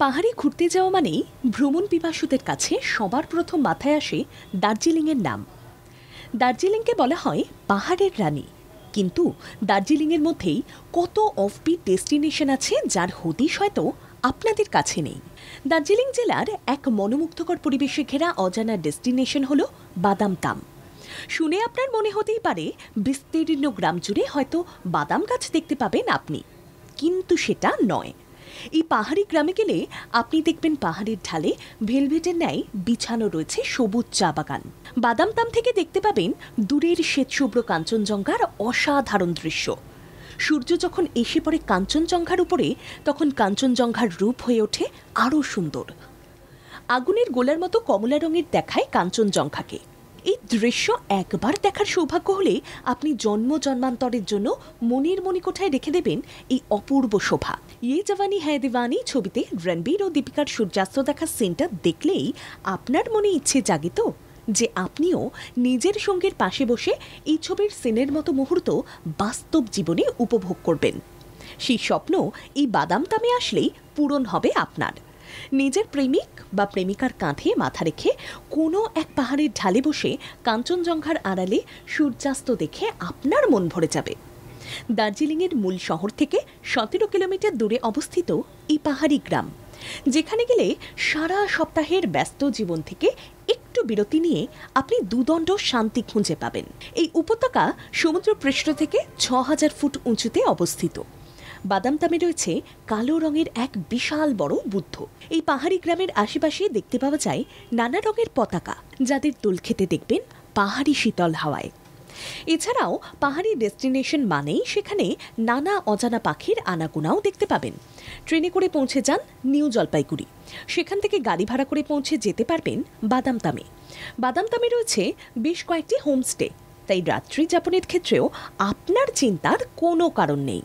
পাহাড়ে ঘুরতে যাওয়া মানেই ভ্রমণ পিপাসুদের কাছে সবার প্রথম মাথায় আসে দার্জিলিংয়ের নাম। দার্জিলিংকে বলা হয় পাহাড়ের রানী, কিন্তু দার্জিলিংয়ের মধ্যেই কত অফবিট ডেস্টিনেশন আছে যার হদিশ হয়তো আপনাদের কাছে নেই। দার্জিলিং জেলার এক মনোমুগ্ধকর পরিবেশে ঘেরা অজানা ডেস্টিনেশন হলো বাদামতাম। শুনে আপনার মনে হতেই পারে বিস্তীর্ণ গ্রাম জুড়ে হয়তো বাদাম গাছ দেখতে পাবেন আপনি, কিন্তু সেটা নয়। এই পাহাড়ি গ্রামে গেলে আপনি দেখবেন পাহাড়ের ঢালে ভেলভেটের ন্যায় বিছানো রয়েছে সবুজ চা বাগান। বাদামতাম থেকে দেখতে পাবেন দূরের শ্বেতশুভ্র কাঞ্চনজঙ্ঘার অসাধারণ দৃশ্য। সূর্য যখন এসে পড়ে কাঞ্চনজঙ্ঘার উপরে, তখন কাঞ্চনজঙ্ঘার রূপ হয়ে ওঠে আরও সুন্দর। আগুনের গোলার মতো কমলা রঙের দেখায় কাঞ্চনজঙ্ঘাকে। এই দৃশ্য একবার দেখার সৌভাগ্য হলে আপনি জন্ম জন্মান্তরের জন্য মনের মণিকোঠায় রেখে দেবেন এই অপূর্ব শোভা। ইয়ে জওয়ানি হ্যায় দিওয়ানি ছবিতে রণবীর ও দীপিকার সূর্যাস্ত দেখার সিনটা দেখলেই আপনার মনে ইচ্ছে জাগে তো যে আপনিও নিজের সঙ্গীর পাশে বসে এই ছবির সিনের মতো মুহূর্ত বাস্তব জীবনে উপভোগ করবেন। সেই স্বপ্ন এই বাদামতামে আসলেই পূরণ হবে আপনার। নিজের প্রেমিক বা প্রেমিকার কাঁধে মাথা রেখে কোনো এক পাহাড়ের ঢালে বসে কাঞ্চনজঙ্ঘার আড়ালে সূর্যাস্ত দেখে আপনার মন ভরে যাবে। দার্জিলিংয়ের মূল শহর থেকে 17 কিলোমিটার দূরে অবস্থিত এই পাহাড়ি গ্রাম, যেখানে গেলে সারা সপ্তাহের ব্যস্ত জীবন থেকে একটু বিরতি নিয়ে আপনি দুদণ্ড শান্তি খুঁজে পাবেন। এই উপত্যকা সমুদ্রপৃষ্ঠ থেকে 6000 ফুট উঁচুতে অবস্থিত। বাদামতামে রয়েছে কালো রঙের এক বিশাল বড় বুদ্ধ। এই পাহাড়ি গ্রামের আশেপাশে দেখতে পাওয়া যায় নানা রঙের পতাকা, যাদের দোল খেতে দেখবেন পাহাড়ি শীতল হাওয়ায়। এছাড়াও পাহাড়ি ডেস্টিনেশন মানেই সেখানে নানা অজানা পাখির আনাগোনাও দেখতে পাবেন। ট্রেনে করে পৌঁছে যান নিউ জলপাইগুড়ি, সেখান থেকে গাড়ি ভাড়া করে পৌঁছে যেতে পারবেন বাদামতামে। বাদামতামে রয়েছে বেশ কয়েকটি হোমস্টে, তাই রাত্রি যাপনের ক্ষেত্রেও আপনার চিন্তার কোনো কারণ নেই।